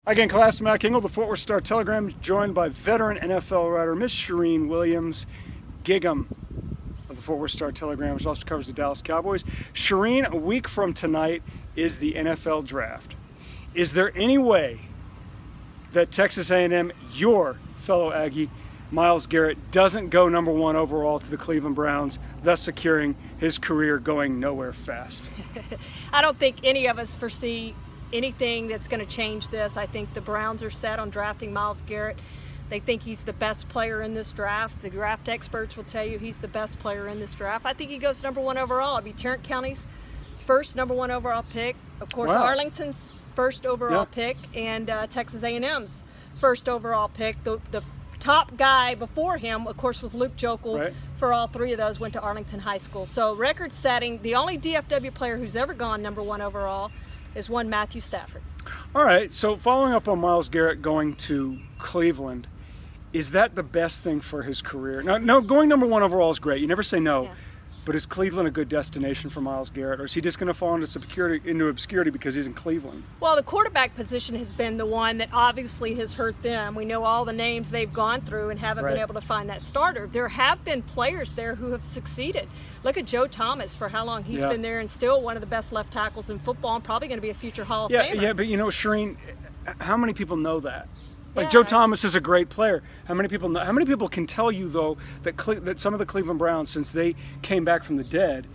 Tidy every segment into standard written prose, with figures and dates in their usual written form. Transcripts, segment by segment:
Again, class, Matt Kingle, the Fort Worth Star-Telegram, joined by veteran NFL writer Miss Shireen Williams Gigum of the Fort Worth Star-Telegram, which also covers the Dallas Cowboys. Shireen, a week from tonight is the NFL Draft. Is there any way that Texas A&M, your fellow Aggie, Myles Garrett, doesn't go #1 overall to the Cleveland Browns, thus securing his career going nowhere fast? I don't think any of us foresee anything that's going to change this. I think the Browns are set on drafting Myles Garrett. They think he's the best player in this draft. The draft experts will tell you he's the best player in this draft. I think he goes #1 overall. It'll be Tarrant County's first #1 overall pick. Of course, wow. Arlington's first overall pick, and Texas A&M's first overall pick. The top guy before him, of course, was Luke Jokel. Right. For all three of those, went to Arlington High School. So record-setting, the only DFW player who's ever gone #1 overall is one Matthew Stafford. All right, so following up on Myles Garrett going to Cleveland, is that the best thing for his career? No, going #1 overall is great. You never say no. Yeah. But is Cleveland a good destination for Myles Garrett, or is he just going to fall into obscurity because he's in Cleveland? Well, the quarterback position has been the one that obviously has hurt them. We know all the names they've gone through and haven't been able to find that starter. There have been players there who have succeeded. Look at Joe Thomas, for how long he's been there, and still one of the best left tackles in football, and probably going to be a future Hall of Famer. Yeah, but you know, Shireen, how many people know that? Like, Joe Thomas is a great player. How many people know? How many people can tell you though that some of the Cleveland Browns, since they came back from the dead,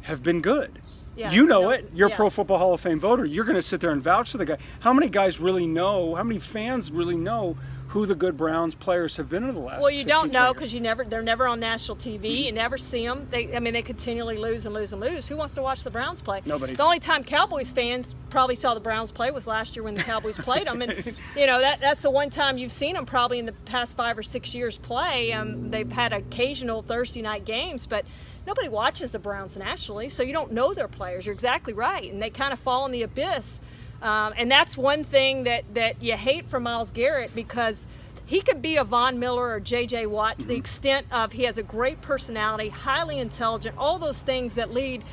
have been good? Yeah, you know it. You're a Pro Football Hall of Fame voter. You're going to sit there and vouch for the guy. How many guys really know? How many fans really know who the good Browns players have been in the last? Well, you don't know because they're never on national TV. You never see them. They continually lose and lose and lose. Who wants to watch the Browns play? Nobody. The only time Cowboys fans probably saw the Browns play was last year when the Cowboys played them, and you know that's the one time you've seen them probably in the past 5 or 6 years play. They've had occasional Thursday night games, but nobody watches the Browns nationally, so you don't know their players. You're exactly right, and they kind of fall in the abyss. And that's one thing that you hate for Myles Garrett, because he could be a Von Miller or J.J. Watt to the extent of he has a great personality, highly intelligent, all those things that lead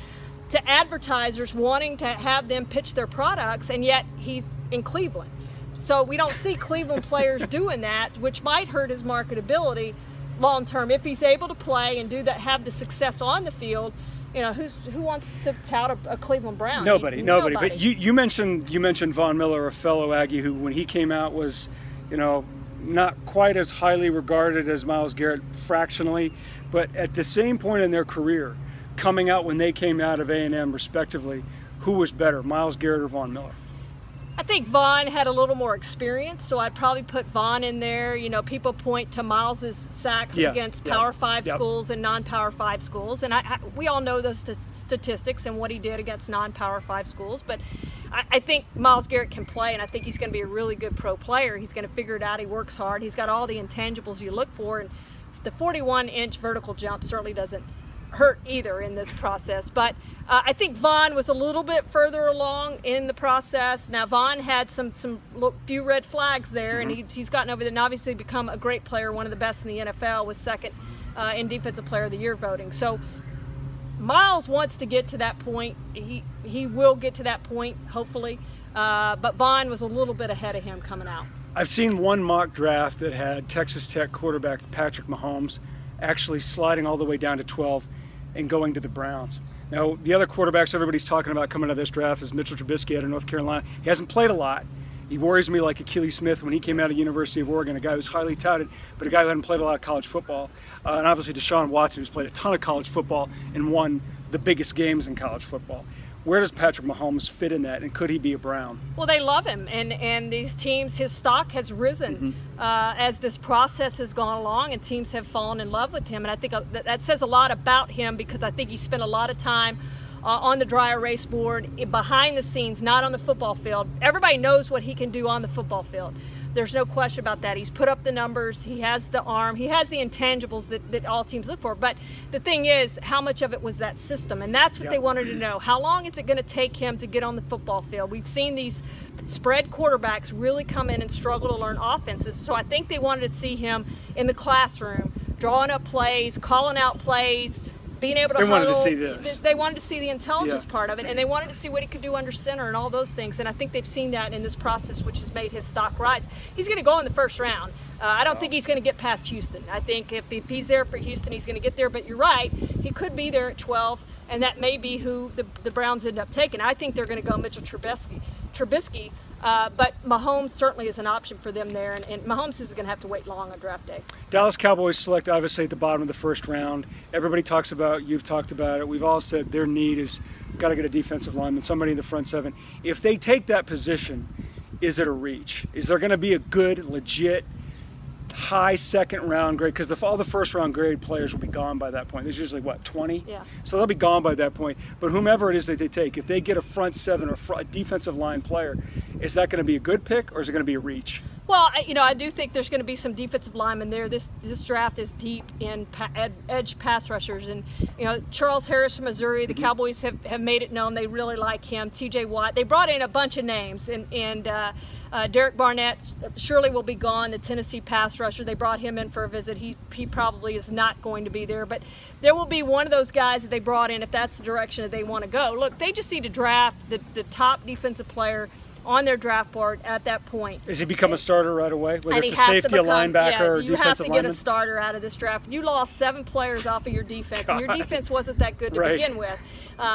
to advertisers wanting to have them pitch their products, and yet he's in Cleveland. So we don't see Cleveland players doing that, which might hurt his marketability long term. If he's able to play and do that, have the success on the field, you know, who wants to tout a Cleveland Brown? Nobody. But you mentioned Von Miller, a fellow Aggie, who when he came out was, you know, not quite as highly regarded as Myles Garrett fractionally, but at the same point in their career, coming out when they came out of A&M respectively, who was better, Myles Garrett or Von Miller? I think Von had a little more experience, so I'd probably put Von in there. You know, people point to Myles's sacks against Power 5 schools and non-Power 5 schools, and we all know those statistics and what he did against non-Power 5 schools, but I think Myles Garrett can play, and I think he's going to be a really good pro player. He's going to figure it out. He works hard. He's got all the intangibles you look for, and the 41-inch vertical jump certainly doesn't hurt either in this process. But I think Von was a little bit further along in the process. Now, Von had some few red flags there, and he's gotten over there and obviously become a great player, one of the best in the NFL, was second in Defensive Player of the Year voting. So Myles wants to get to that point. He will get to that point, hopefully. But Von was a little bit ahead of him coming out. I've seen one mock draft that had Texas Tech quarterback Patrick Mahomes actually sliding all the way down to 12 and going to the Browns. Now, the other quarterbacks everybody's talking about coming out of this draft is Mitchell Trubisky out of North Carolina. He hasn't played a lot. He worries me like Achilles Smith when he came out of the University of Oregon, a guy who's highly touted, but a guy who hadn't played a lot of college football. And obviously Deshaun Watson, who's played a ton of college football and won the biggest games in college football. Where does Patrick Mahomes fit in that, and could he be a Brown? Well, they love him, and these teams, his stock has risen as this process has gone along, and teams have fallen in love with him. And I think that says a lot about him, because I think he spent a lot of time on the dry erase board, behind the scenes, not on the football field. Everybody knows what he can do on the football field. There's no question about that. He's put up the numbers. He has the arm. He has the intangibles that all teams look for. But the thing is, how much of it was that system? And that's what they wanted to know. How long is it going to take him to get on the football field? We've seen these spread quarterbacks really come in and struggle to learn offenses. So I think they wanted to see him in the classroom, drawing up plays, calling out plays, being able to They wanted to huddle. see this. They wanted to see the intelligence Yeah. part of it, and they wanted to see what he could do under center and all those things. And I think they've seen that in this process, which has made his stock rise. He's going to go in the first round. I don't think he's going to get past Houston. I think if he's there for Houston, he's going to get there. But you're right, he could be there at 12, and that may be who the Browns end up taking. I think they're going to go Mitchell Trubisky. But Mahomes certainly is an option for them there, and Mahomes isn't going to have to wait long on draft day. Dallas Cowboys select obviously at the bottom of the first round. Everybody talks about, you've talked about it, we've all said their need is got to get a defensive lineman, somebody in the front seven. If they take that position, is it a reach? Is there going to be a good, legit, high second round grade? Because all the first round grade players will be gone by that point. There's usually, what, 20? Yeah. So they'll be gone by that point. But whomever it is that they take, if they get a front seven or a defensive line player, is that going to be a good pick or is it going to be a reach? Well, I do think there's going to be some defensive linemen there. This draft is deep in edge pass rushers, and Charles Harris from Missouri. The Cowboys have made it known they really like him. T.J. Watt. They brought in a bunch of names, and Derek Barnett surely will be gone. The Tennessee pass rusher. They brought him in for a visit. He probably is not going to be there, but there will be one of those guys that they brought in if that's the direction that they want to go. Look, they just need to draft the top defensive player on their draft board at that point. Does he become a starter right away? Whether And it's he a has to safety, a become- linebacker, yeah, or a you defensive have to lineman? get a starter out of this draft. You lost 7 players off of your defense, and your God. defense wasn't that good to Right. begin with.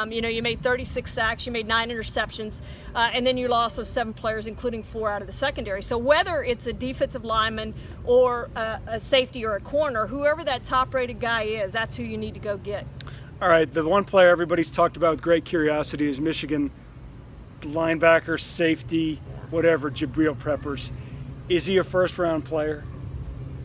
You made 36 sacks, you made 9 interceptions, and then you lost those 7 players, including 4 out of the secondary. So whether it's a defensive lineman or a safety or a corner, whoever that top-rated guy is, that's who you need to go get. All right, the one player everybody's talked about with great curiosity is Michigan linebacker, safety, whatever, Jabril Peppers. Is he a first-round player?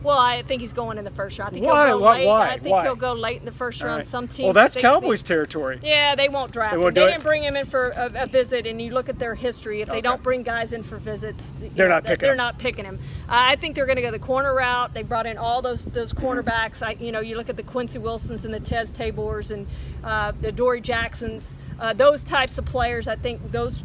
Well, I think he's going in the first round. I think Why? He'll go Why? late. Why? I think Why? he'll go late in the first round. Right. Some teams. Well, that's they- Cowboys territory. Yeah, they won't draft They him. won't They do it? didn't bring him in for a visit, and you look at their history. If they Okay. don't bring guys in for visits, They're not picking They're him. not picking him. I think they're going to go the corner route. They brought in all those cornerbacks. You look at the Quincy Wilsons and the Tez Tabors and the Dory Jacksons. Those types of players, I think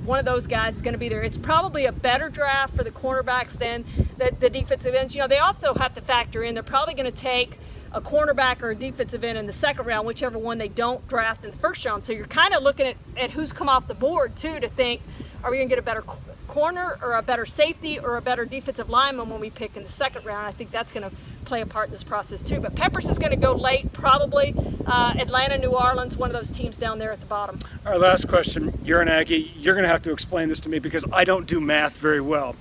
one of those guys is going to be there. It's probably a better draft for the cornerbacks than the defensive ends. They also have to factor in they're probably going to take a cornerback or a defensive end in the second round, whichever one they don't draft in the first round. So you're kind of looking at who's come off the board too to think, are we going to get a better corner or a better safety or a better defensive lineman when we pick in the second round? I think that's going to play a part in this process too. But Peppers is going to go late, probably. Atlanta, New Orleans, one of those teams down there at the bottom. Our last question, you're an Aggie. You're going to have to explain this to me because I don't do math very well.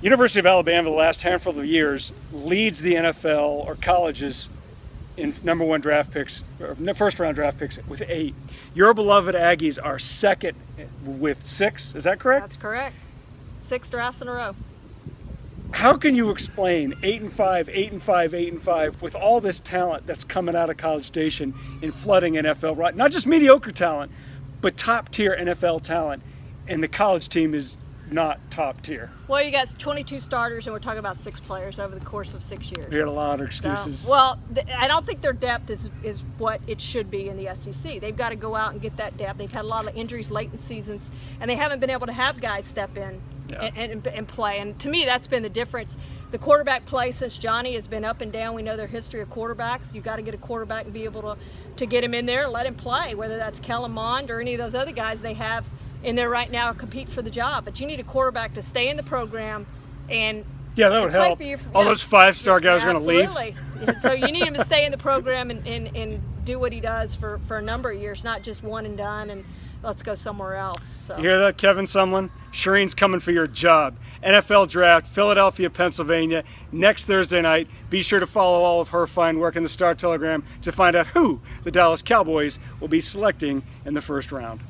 University of Alabama, the last handful of years, leads the NFL or colleges in #1 draft picks, or first-round draft picks with 8. Your beloved Aggies are second with 6. Is that correct? That's correct. 6 drafts in a row. How can you explain 8-5, 8-5, 8-5 with all this talent that's coming out of College Station and flooding NFL, right? Not just mediocre talent, but top-tier NFL talent, and the college team is not top tier? Well, you got 22 starters, and we're talking about 6 players over the course of 6 years. You got a lot of excuses. So, well, I don't think their depth is what it should be in the SEC. They've got to go out and get that depth. They've had a lot of injuries late in seasons, and they haven't been able to have guys step in and play. And to me, that's been the difference. The quarterback play since Johnny has been up and down. We know their history of quarterbacks. You've got to get a quarterback and be able to get him in there and let him play, whether that's Kellen Mond or any of those other guys they have in there right now compete for the job. But you need a quarterback to stay in the program and that would help. All those 5-star guys are going to leave. Absolutely. So you need him to stay in the program and do what he does for a number of years, not just one and done and let's go somewhere else. So. You hear that, Kevin Sumlin? Shireen's coming for your job. NFL Draft, Philadelphia, Pennsylvania, next Thursday night. Be sure to follow all of her fine work in the Star Telegram to find out who the Dallas Cowboys will be selecting in the first round.